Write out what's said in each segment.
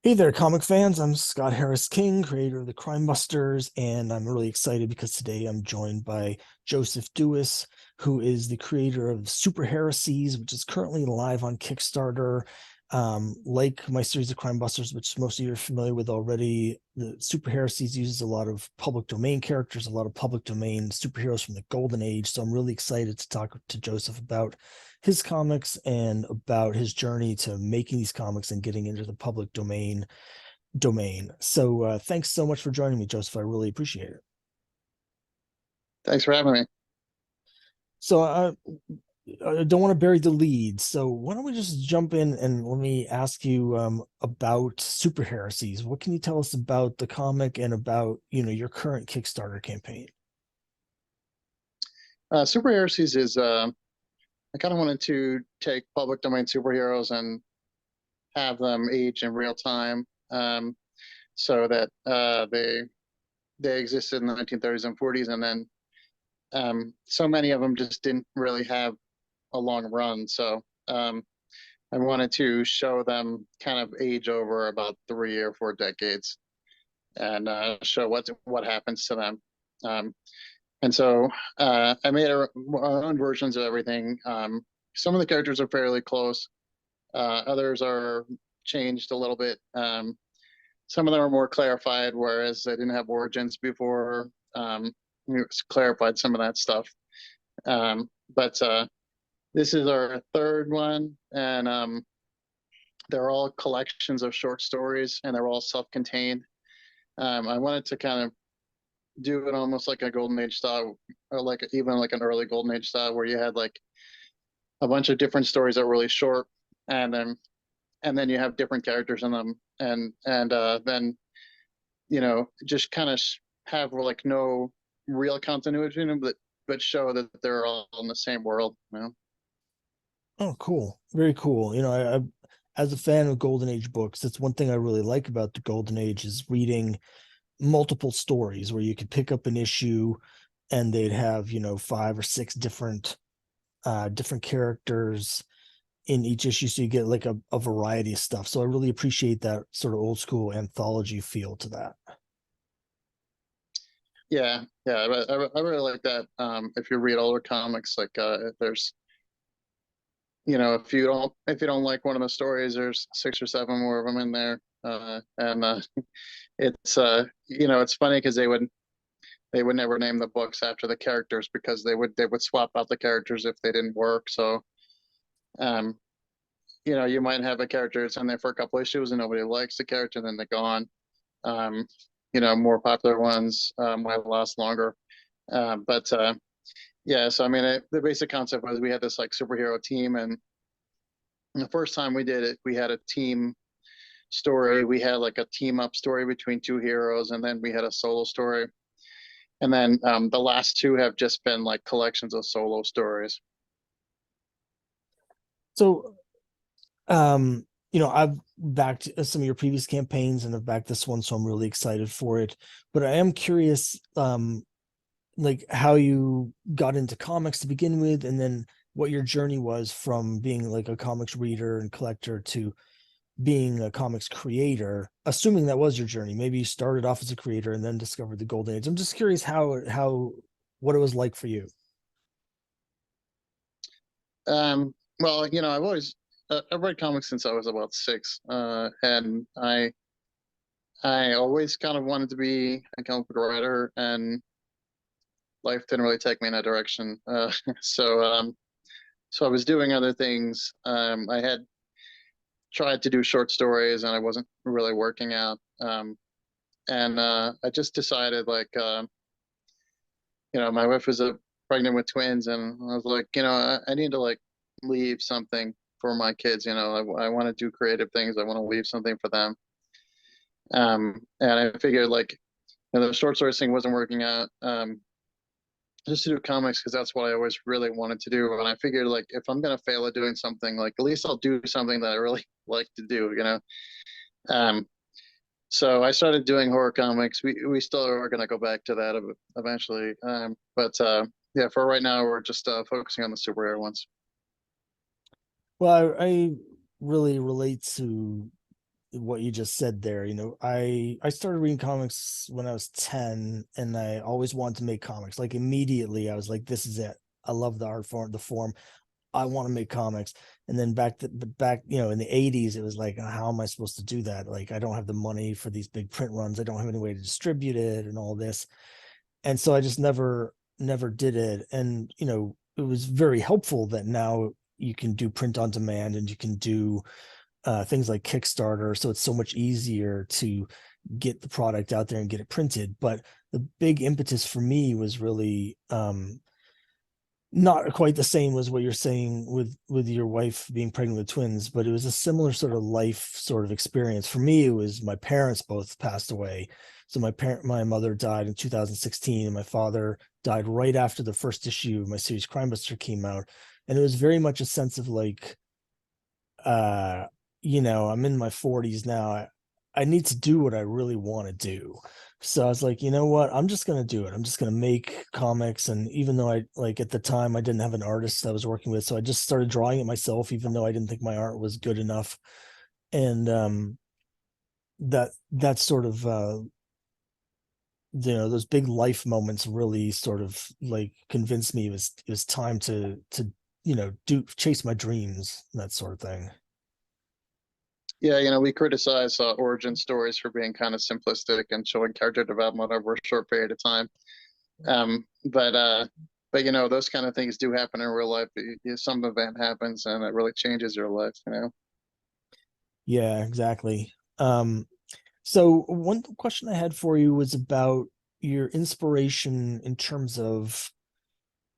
Hey there, comic fans. I'm Scott Harris King, creator of the Crimebusters, and I'm really excited because today I'm joined by Joseph Duis, who is the creator of Superheresies, which is currently live on Kickstarter. Like my series of Crimebusters, which most of you are familiar with already, the Superheresies uses a lot of public domain characters, a lot of public domain superheroes from the Golden Age. So I'm really excited to talk to Joseph about his comics and about his journey to making these comics and getting into the public domain. So thanks so much for joining me, Joseph. I really appreciate it. Thanks for having me. So I don't want to bury the lead. So why don't we just jump in and let me ask you about Super Heresies. What can you tell us about the comic and about your current Kickstarter campaign? Superheresies is I kind of wanted to take public domain superheroes and have them age in real time, so that they existed in the 1930s and 40s, and then so many of them just didn't really have a long run. So I wanted to show them kind of age over about 3 or 4 decades and show what happens to them. Um, And so I made our own versions of everything. Some of the characters are fairly close. Others are changed a little bit. Some of them are more clarified, whereas they didn't have origins before. It's clarified some of that stuff. But this is our third one, and they're all collections of short stories, and they're all self-contained. I wanted to kind of do it almost like a golden age style, or like even like an early golden age style, where you had like a bunch of different stories that were really short, and then you have different characters in them, and then just kind of have like no real continuity in them, but show that they're all in the same world. Oh, cool. Very cool. As a fan of Golden Age books, that's one thing I really like about the Golden Age is reading multiple stories where you could pick up an issue and they'd have, five or six different characters in each issue. So you get like a variety of stuff. So I really appreciate that sort of old school anthology feel to that. Yeah, I really like that. If you read older comics, like there's if you don't like one of the stories, there's 6 or 7 more of them in there, and it's funny because they would never name the books after the characters because they would swap out the characters if they didn't work. So um, you might have a character that's in there for a couple issues and nobody likes the character, and then they're gone. Um, More popular ones might last longer. But yeah, so I mean, the basic concept was we had this like superhero team, and the first time we did it, we had a team story. We had like a team up story between two heroes, and then we had a solo story. And then the last two have just been like collections of solo stories. So I've backed some of your previous campaigns and I've backed this one, so I'm really excited for it. But I am curious, like how you got into comics to begin with, and then what your journey was from being like a comics reader and collector to being a comics creator, assuming that was your journey. Maybe you started off as a creator and then discovered the golden age. I'm just curious what it was like for you. Well, I've read comics since I was about 6, and I always kind of wanted to be a comic book writer, and life didn't really take me in that direction. So I was doing other things. I had tried to do short stories, and I wasn't really working out. And I just decided, like, my wife was pregnant with twins, and I was like, I need to like leave something for my kids. I want to do creative things. I want to leave something for them. And I figured like the short story thing wasn't working out. Just to do comics because that's what I always really wanted to do. And I figured like if I'm gonna fail at doing something, like at least I'll do something that I really like to do. Um, so I started doing horror comics. We still are gonna go back to that eventually. But yeah, for right now we're just focusing on the superhero ones. Well, I really relate to what you just said there. I started reading comics when I was 10, and I always wanted to make comics. Like immediately I was like, this is it. I love the art form, the form. I want to make comics. And then back, in the 80s, it was like, how am I supposed to do that? Like, I don't have the money for these big print runs. I don't have any way to distribute it and all this. And so I just never did it. And it was very helpful that now you can do print on demand, and you can do things like Kickstarter. So it's so much easier to get the product out there and get it printed. But the big impetus for me was really not quite the same as what you're saying with your wife being pregnant with twins, but it was a similar sort of life sort of experience. For me, it was my parents both passed away. So my mother died in 2016, and my father died right after the first issue of my series Crimebuster came out. And it was very much a sense of like, uh, I'm in my 40s now. I need to do what I really want to do. So I was like, you know what? I'm just going to do it. I'm just going to make comics. And even though I like at the time I didn't have an artist I was working with, so I just started drawing it myself, even though I didn't think my art was good enough. And that sort of those big life moments really sort of like convinced me it was time to do chase my dreams, that sort of thing. Yeah, we criticize origin stories for being kind of simplistic and showing character development over a short period of time. Um, but uh, but those kind of things do happen in real life. Some event happens and it really changes your life. Yeah, exactly. So one question I had for you was about your inspiration in terms of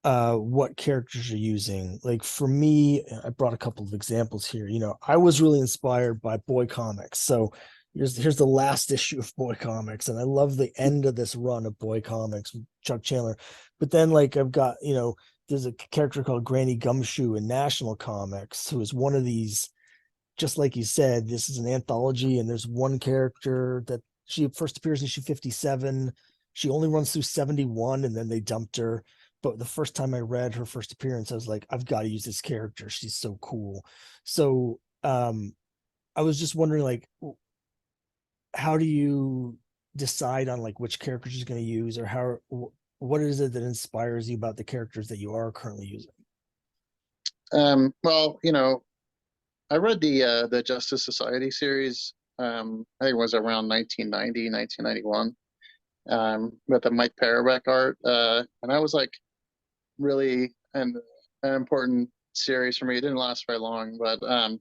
what characters you're using. Like for me, I brought a couple of examples here. I was really inspired by Boy Comics. So here's the last issue of Boy Comics, and I love the end of this run of Boy Comics with Chuck Chandler. But then like I've got, there's a character called Granny Gumshoe in National Comics, who is one of these, just like you said, this is an anthology, and there's one character that she first appears in issue 57. She only runs through 71, and then they dumped her. But the first time I read her first appearance, I was like, I've got to use this character. She's so cool. So I was just wondering, like, how do you decide on like which characters you're going to use, or what is it that inspires you about the characters that you are currently using? Well, I read the Justice Society series. I think it was around 1990, 1991. With the Mike Parobeck art. And that was like really an important series for me. It didn't last very long, but and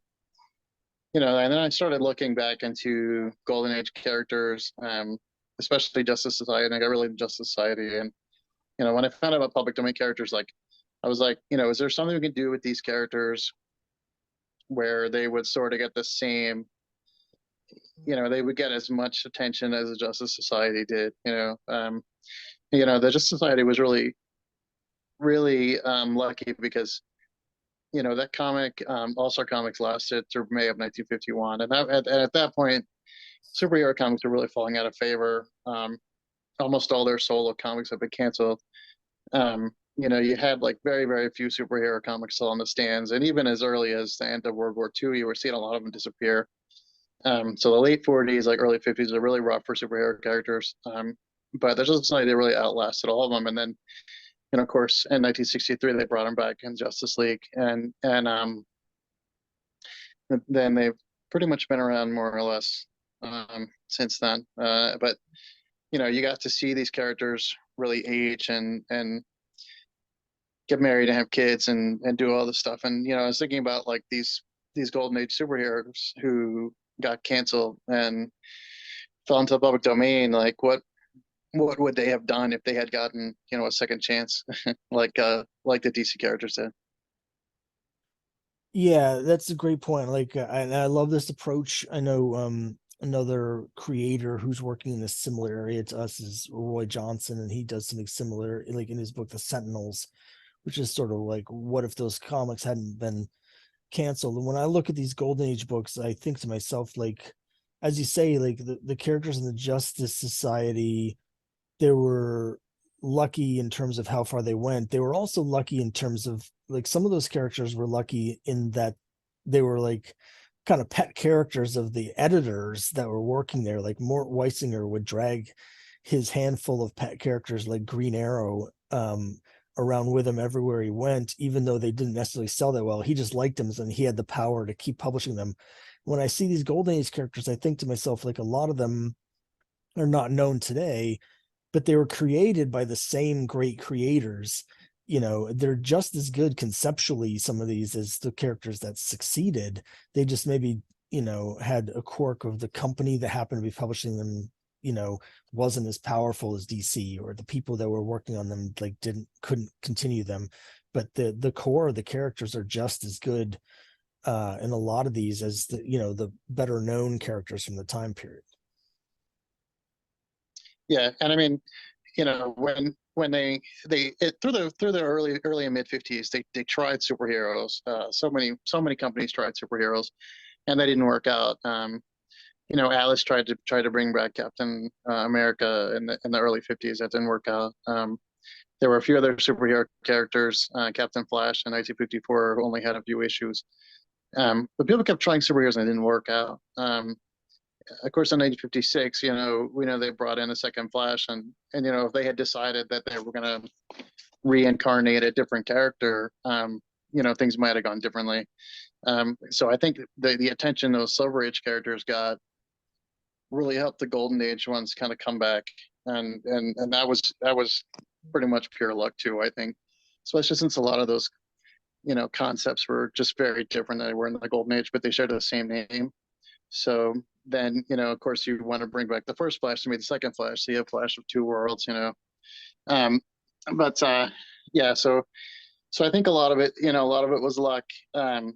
then I started looking back into Golden Age characters, especially Justice Society, and I got really into Justice Society. And when I found out about public domain characters, like I was like, is there something we can do with these characters where they would sort of get the same, they would get as much attention as the Justice Society did. The Justice Society was really lucky because that comic, All-Star Comics, lasted through May of 1951, and at that point, superhero comics were really falling out of favor. Almost all their solo comics have been canceled. You had like very very few superhero comics still on the stands, and even as early as the end of World War II, you were seeing a lot of them disappear. So the late 40s, like early 50s, are really rough for superhero characters. But there's just something they really outlasted all of them, and then of course, in 1963, they brought him back in Justice League, and then they've pretty much been around more or less since then. But you got to see these characters really age and get married and have kids and do all this stuff. And I was thinking about like these golden age superheroes who got canceled and fell into the public domain. Like what would they have done if they had gotten a second chance like the DC characters did? Yeah, that's a great point. Like, and I love this approach. I know another creator who's working in a similar area to us is Roy Johnson, and he does something similar, like in his book, The Sentinels, which is sort of like, what if those comics hadn't been canceled? And when I look at these Golden Age books, I think to myself, like, as you say, like the characters in the Justice Society, they were lucky in terms of how far they went. They were also lucky in terms of like some of those characters were lucky in that they were like kind of pet characters of the editors that were working there. Like Mort Weisinger would drag his handful of pet characters like Green Arrow around with him everywhere he went, even though they didn't necessarily sell that well. He just liked them, and he had the power to keep publishing them. When I see these Golden Age characters, I think to myself, like, a lot of them are not known today, but they were created by the same great creators. They're just as good conceptually, some of these, as the characters that succeeded. They just maybe, had a quirk of the company that happened to be publishing them, wasn't as powerful as DC, or the people that were working on them like couldn't continue them. But the core of the characters are just as good in a lot of these as the better known characters from the time period. Yeah, and I mean, when through the early and mid 50s, they tried superheroes. So many companies tried superheroes, and they didn't work out. Alice tried to bring back Captain America in the early 50s. That didn't work out. There were a few other superhero characters. Captain Flash in 1954 only had a few issues. But people kept trying superheroes and it didn't work out. Of course, in 1956, we know they brought in a second Flash, and if they had decided that they were going to reincarnate a different character, things might have gone differently. So I think the attention those Silver Age characters got really helped the Golden Age ones kind of come back, and that was pretty much pure luck too. I think, especially since a lot of those concepts were just very different than they were in the Golden Age, but they shared the same name. So then, of course, you want to bring back the first Flash to make the second Flash, so you have Flash of Two Worlds, Um, but yeah, so I think a lot of it was luck. But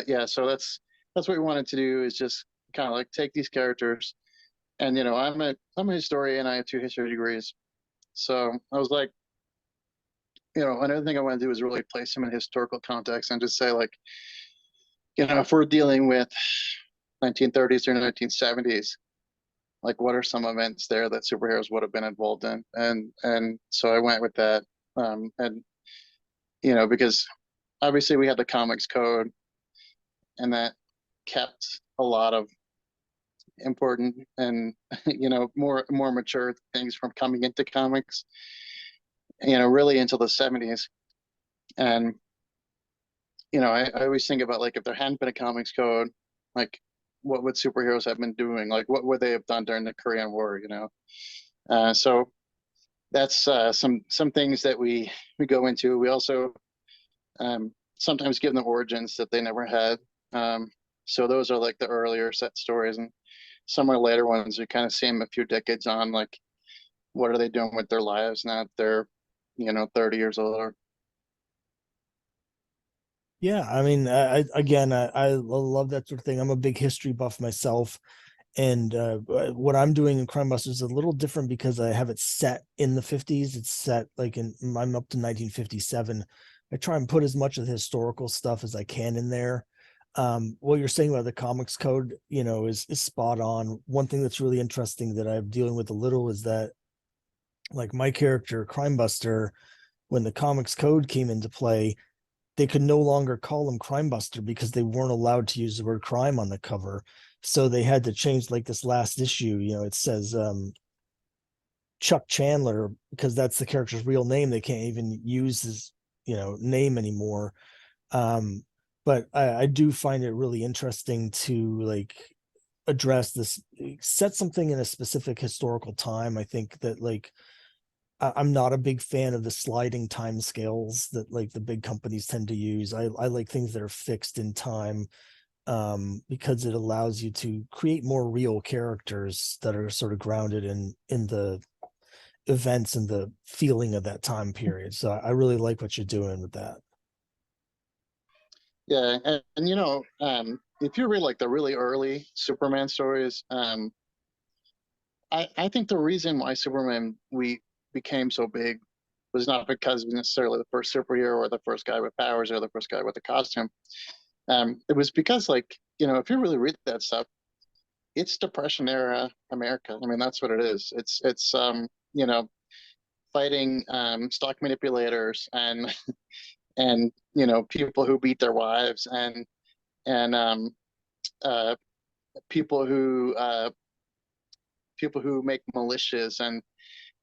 yeah, so that's what we wanted to do, is just kind of like take these characters, and I'm a historian. I have 2 history degrees, so I was like, another thing I want to do is really place them in historical context and just say, like, if we're dealing with 1930s or 1970s, like, what are some events there that superheroes would have been involved in? And so I went with that. And because obviously we had the comics code, and that kept a lot of important and more mature things from coming into comics, really into the 70s. And I always think about, like, if there hadn't been a comics code, like, what would superheroes have been doing? Like, what would they have done during the Korean War? So that's some things that we go into. We also sometimes give them origins that they never had. So those are like the earlier set stories, and some of the later ones we kind of see them a few decades on, like, what are they doing with their lives now that they're 30 years older. Yeah, I mean, I love that sort of thing. I'm a big history buff myself, and what I'm doing in Crimebusters is a little different because I have it set in the 50s. It's set like I'm up to 1957. I try and put as much of the historical stuff as I can in there. What you're saying about the comics code, is spot on. One thing that's really interesting that I'm dealing with a little is that, like, my character Crimebuster, when the comics code came into play, they could no longer call him Crimebuster because they weren't allowed to use the word crime on the cover. So they had to change, like, this last issue, it says Chuck Chandler, because that's the character's real name. They can't even use his, name anymore. But I do find it really interesting to, like, address this, set something in a specific historical time. I think that, like, I'm not a big fan of the sliding time scales that, like, the big companies tend to use. I like things that are fixed in time, because it allows you to create more real characters that are sort of grounded in the events and the feeling of that time period. So I really like what you're doing with that. Yeah, and if you read like the really early Superman stories, I think the reason why Superman we became so big was not because he was necessarily the first superhero or the first guy with powers or the first guy with a costume. It was because, like, if you really read that stuff, it's Depression era America. I mean, that's what it is. It's fighting stock manipulators and people who beat their wives, and and uh, people who uh, people who make militias,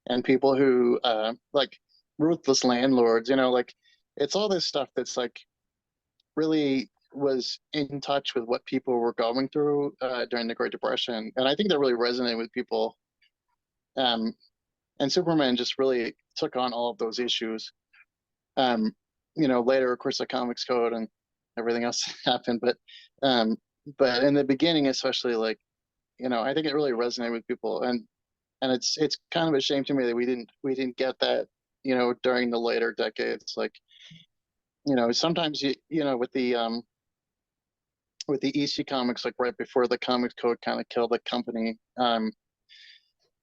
and people who like ruthless landlords. Like it's all this stuff that's like really was in touch with what people were going through during the Great Depression, and I think that really resonated with people. Um, and Superman just really took on all of those issues. Um, Later, of course, the comics code and everything else happened, um, but in the beginning, especially, like, I think it really resonated with people, and it's kind of a shame to me that we didn't get that, during the later decades. Like, sometimes with the EC comics, like right before the comics code kind of killed the company,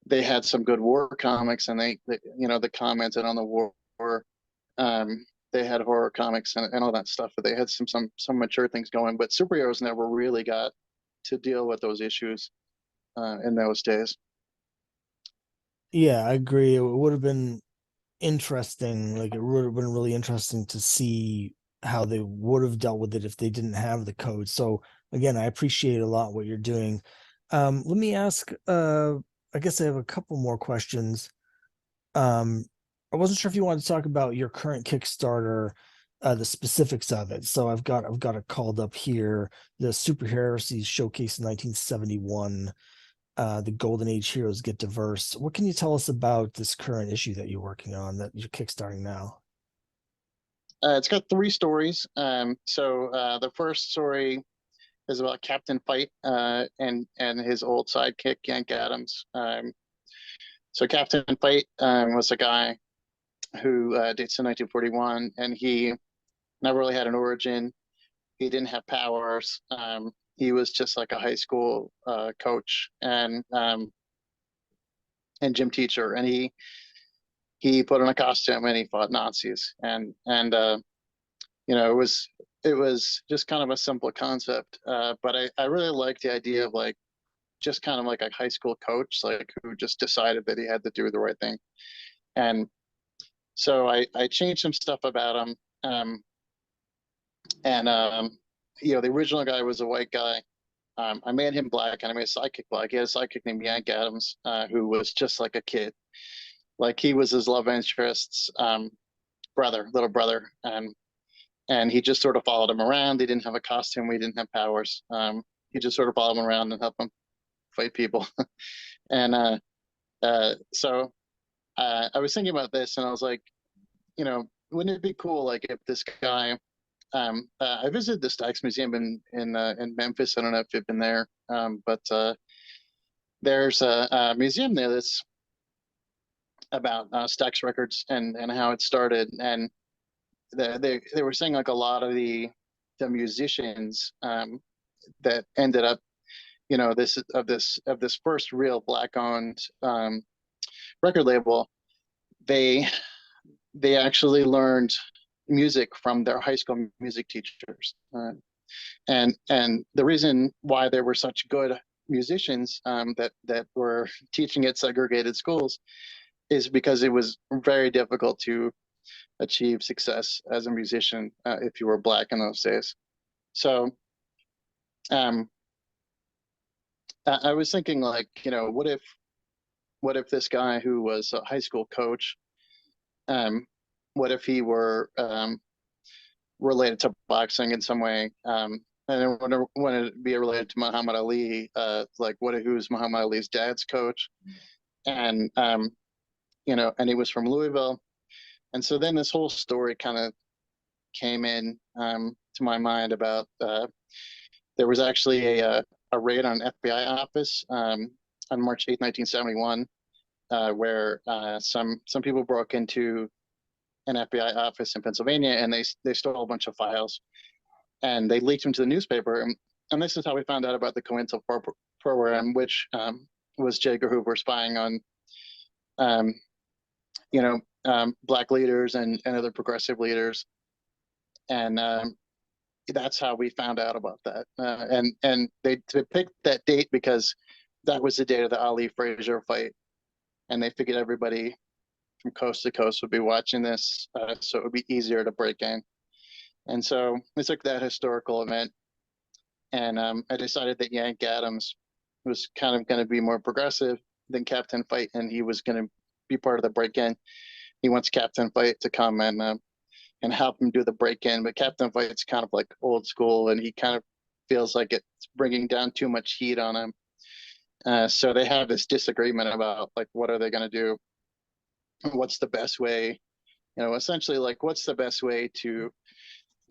they had some good war comics, and they commented on the war. Um, they had horror comics and all that stuff, but they had some mature things going. But superheroes never really got to deal with those issues in those days. Yeah, I agree. It would have been interesting. Like it would have been really interesting to see how they would have dealt with it if they didn't have the code. So again, I appreciate a lot what you're doing. Let me ask, I guess I have a couple more questions. Um, I wasn't sure if you wanted to talk about your current Kickstarter, the specifics of it. So I've got it called up here, the Superheresies Showcase in 1971. The Golden Age heroes get diverse. What can you tell us about this current issue that you're working on, that you're kickstarting now? It's got three stories. The first story is about Captain Fight and his old sidekick Yank Adams. So Captain Fight was a guy who dates in 1941, and he never really had an origin. He didn't have powers. He was just like a high school coach and gym teacher, and he put on a costume and he fought Nazis, and it was just kind of a simple concept, but I really like the idea of like just kind of like a high school coach, like who just decided that he had to do the right thing. And so I changed some stuff about him. And the original guy was a white guy. I made him black, and I made a sidekick black. He had a sidekick named Yank Adams, who was just like a kid. Like he was his love interest's little brother, and he just sort of followed him around. He didn't have a costume. We didn't have powers. He just sort of followed him around and helped him fight people. And so I was thinking about this, and I was like, wouldn't it be cool, like, if this guy I visited the Stax Museum in Memphis. I don't know if you've been there, but there's a museum there that's about Stax Records and how it started. And they were saying like a lot of the musicians that ended up, this first real black owned record label. They they actually learned music from their high school music teachers. And the reason why there were such good musicians that were teaching at segregated schools is because it was very difficult to achieve success as a musician if you were black in those days. So um, I was thinking, like, what if this guy who was a high school coach, um, what if he were related to boxing in some way? And I wanted to be related to Muhammad Ali. Like, who's Muhammad Ali's dad's coach? And and he was from Louisville. And so then this whole story kind of came in to my mind about there was actually a raid on an FBI office on March 8th, 1971, where some people broke into an FBI office in Pennsylvania, and they stole a bunch of files, and they leaked them to the newspaper. And this is how we found out about the COINTEL program, which was J. Edgar Hoover spying on, um, black leaders and other progressive leaders. And that's how we found out about that. And they picked that date because that was the date of the Ali Frazier fight, and they figured everybody from coast to coast would be watching this, so it would be easier to break in. And so they took that historical event and I decided that Yank Adams was kind of going to be more progressive than Captain Fight, and he was going to be part of the break-in. He wants Captain Fight to come and help him do the break-in, but Captain Fight's kind of like old school, and he kind of feels like it's bringing down too much heat on him. So they have this disagreement about like what are they going to do? What's the best way? Essentially like what's the best way to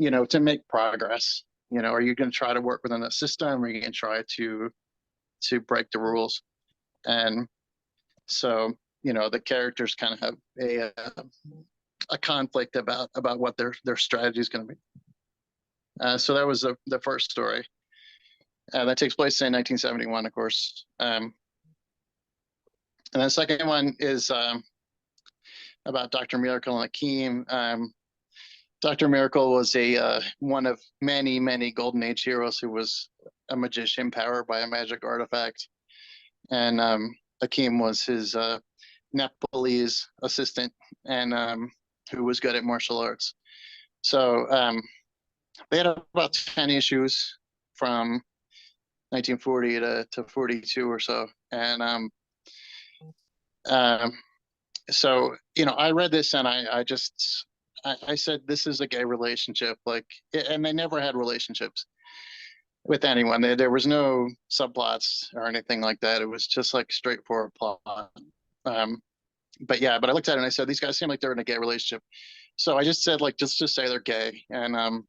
to make progress? Are you going to try to work within the system, or are you going to try to break the rules? And so the characters kind of have a conflict about what their strategy is going to be. So that was the first story. That takes place in 1971, of course. And the second one is about Dr. Miracle and Akeem. Dr. Miracle was a one of many, many Golden Age heroes who was a magician powered by a magic artifact. And Akeem was his Nepalese assistant, and who was good at martial arts. So they had about 10 issues from 1940 to 42 or so. And so, I read this and I said, this is a gay relationship. Like, and they never had relationships with anyone. There was no subplots or anything like that. It was just like straightforward plot. But I looked at it and I said, these guys seem like they're in a gay relationship. So I just said, like, just say they're gay. And and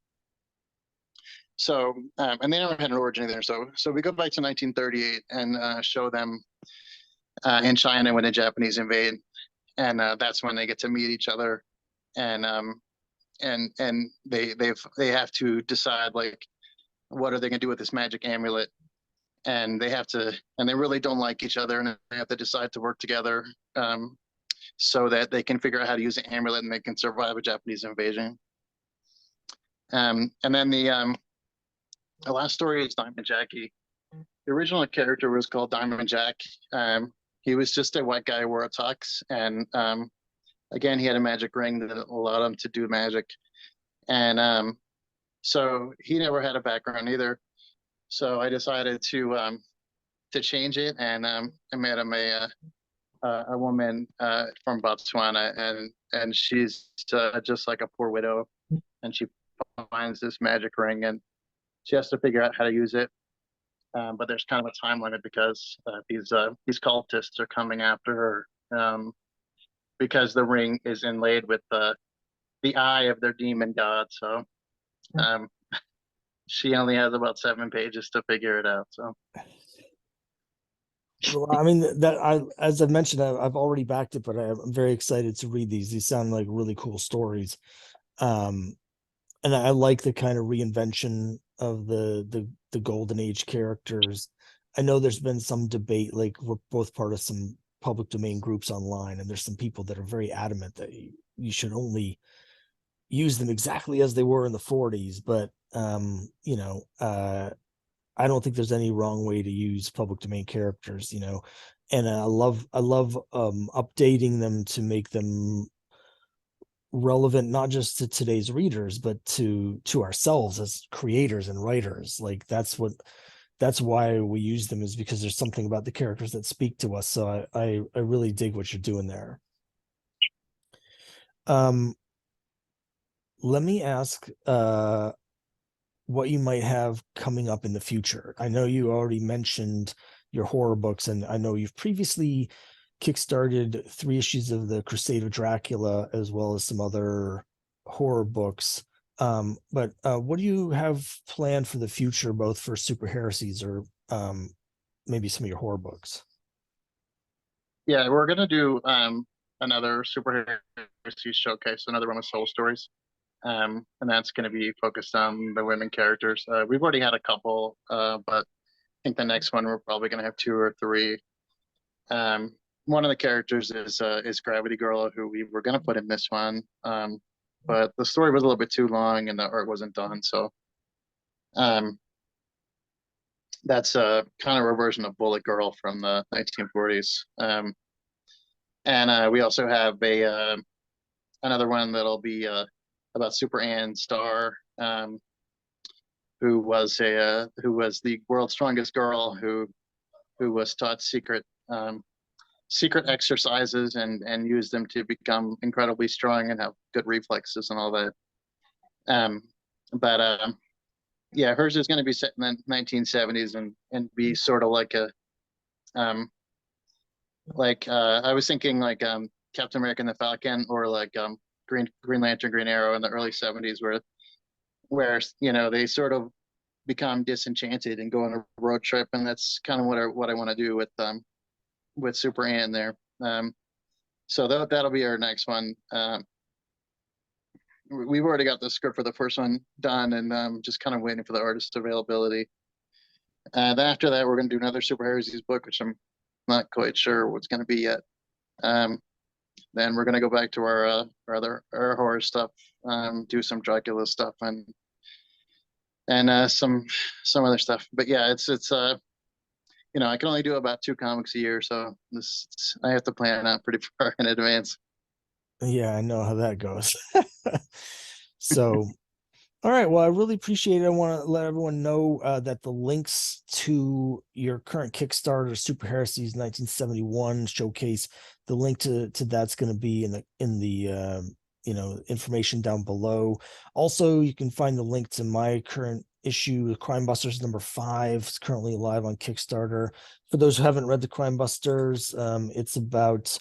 they never had an origin either. So we go back to 1938 and show them in China when the Japanese invade, and that's when they get to meet each other, and they have to decide like what are they going to do with this magic amulet, and they really don't like each other, and they have to decide to work together so that they can figure out how to use the amulet and they can survive a Japanese invasion. And then the last story is Diamond Jackie. The original character was called Diamond Jack. He was just a white guy who wore a tux, and again, he had a magic ring that allowed him to do magic. And so he never had a background either. So I decided to change it, and I met him a woman from Botswana, and she's just like a poor widow, and she finds this magic ring, and she has to figure out how to use it. But there's kind of a time limit because these cultists are coming after her, because the ring is inlaid with the eye of their demon god. So she only has about 7 pages to figure it out. So Well, I mean, as I've mentioned, I've already backed it, but I'm very excited to read these. These sound like really cool stories. And I like the kind of reinvention of the golden age characters. I know there's been some debate, like we're both part of some public domain groups online, and there's some people that are very adamant that you should only use them exactly as they were in the 40s. But I don't think there's any wrong way to use public domain characters, and I love updating them to make them relevant not just to today's readers but to ourselves as creators and writers. Like that's why we use them, is because there's something about the characters that speak to us. So I really dig what you're doing there. Let me ask what you might have coming up in the future. I know you already mentioned your horror books, and I know you've previously kickstarted 3 issues of the Crusade of Dracula, as well as some other horror books. But what do you have planned for the future, both for Superheresies or maybe some of your horror books? yeah, we're gonna do another Superheresies Showcase, another one of Soul Stories. And that's going to be focused on the women characters. We've already had a couple, but I think the next one we're probably going to have 2 or 3. One of the characters is Gravity Girl, who we were going to put in this one, but the story was a little bit too long and the art wasn't done. So that's kind of a version of Bullet Girl from the 1940s. And we also have another one that'll be about Super Ann Star. who was the world's strongest girl who was taught secret exercises and used them to become incredibly strong and have good reflexes and all that. But yeah, hers is going to be set in the 1970s and be sort of like a I was thinking like Captain America and the Falcon, or like Green Lantern, Green Arrow in the early 70s, where they sort of become disenchanted and go on a road trip, and that's kind of what I want to do with Super Ann there. So that'll be our next one. We've already got the script for the first one done, and just kind of waiting for the artist availability. Then after that, we're going to do another Superheresies book, which I'm not quite sure what's going to be yet. Then we're going to go back to our horror stuff, do some Dracula stuff, and some other stuff. But yeah, it's I can only do about 2 comics a year, so I have to plan out pretty far in advance. Yeah, I know how that goes. So, all right. Well, I really appreciate it. I want to let everyone know that the links to your current Kickstarter, Super Heresies 1971 Showcase, the link to that's going to be in the information down below. Also, you can find the link to my current issue, Crimebusters #5. It's currently live on Kickstarter. For those who haven't read the Crimebusters, it's about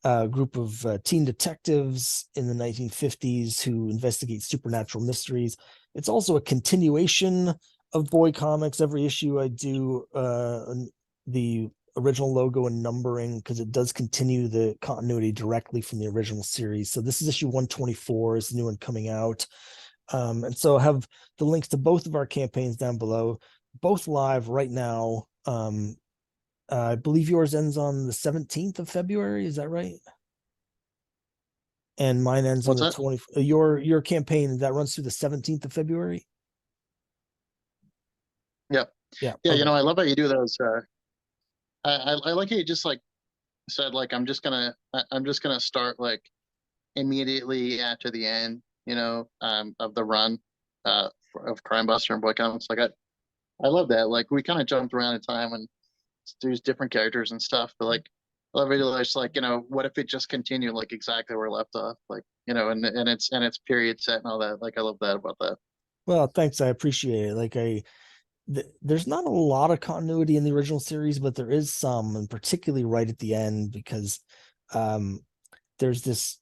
a group of teen detectives in the 1950s who investigate supernatural mysteries. It's also a continuation of Boy Comics. Every issue I do the original logo and numbering, because it does continue the continuity directly from the original series. So this is issue 124, is the new one coming out. And so I have the links to both of our campaigns down below, both live right now. I believe yours ends on the 17th of February. Is that right? And mine ends on the 20th. Your campaign that runs through the 17th of February. Yep. Yeah. Yeah. Okay. I love how you do those. I like how you just like said, like, I'm just gonna start like immediately after the end, of the run of Crimebuster and Boy Comics. Like I love that. Like, we kind of jumped around in time and there's different characters and stuff, but like I love it. It's like, what if it just continued like exactly where we left off, like, and it's period set and all that. Like, I love that about that. Well, thanks. I appreciate it. Like there's not a lot of continuity in the original series, but there is some, and particularly right at the end, because there's this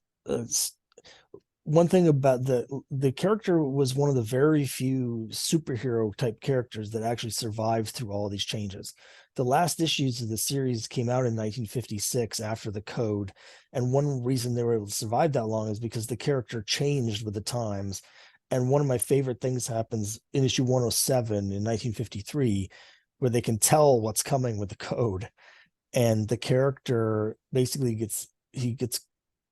one thing about the character was one of the very few superhero type characters that actually survived through all these changes. The last issues of the series came out in 1956 after the code, and one reason they were able to survive that long is because the character changed with the times. And one of my favorite things happens in issue 107 in 1953, where they can tell what's coming with the code, and the character basically gets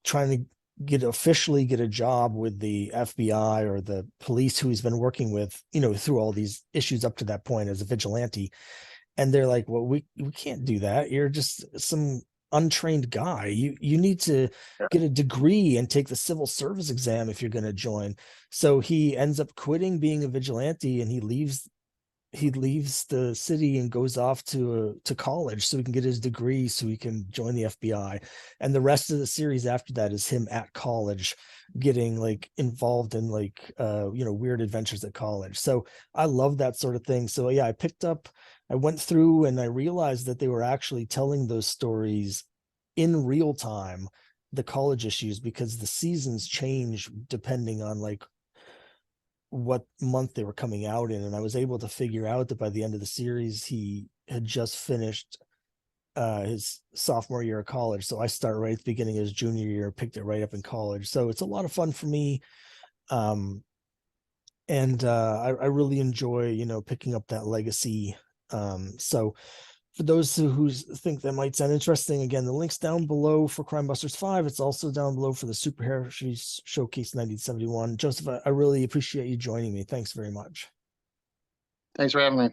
trying to officially get a job with the FBI or the police who he's been working with, through all these issues up to that point as a vigilante. And they're like, well, we can't do that. You're just some untrained guy. You need to get a degree and take the civil service exam if you're going to join. So he ends up quitting being a vigilante, and he leaves the city and goes off to college so he can get his degree so he can join the FBI. And the rest of the series after that is him at college getting like involved in like weird adventures at college. So I love that sort of thing. So yeah, I went through and I realized that they were actually telling those stories in real time, the college issues, because the seasons change depending on like what month they were coming out in. And I was able to figure out that by the end of the series, he had just finished his sophomore year of college. So I start right at the beginning of his junior year, picked it right up in college. So it's a lot of fun for me. And I really enjoy, picking up that legacy. So for those who think that might sound interesting, again, the link's down below for Crimebusters 5. It's also down below for the Superheresies Showcase 1971. Joseph, I really appreciate you joining me. Thanks very much. Thanks for having me.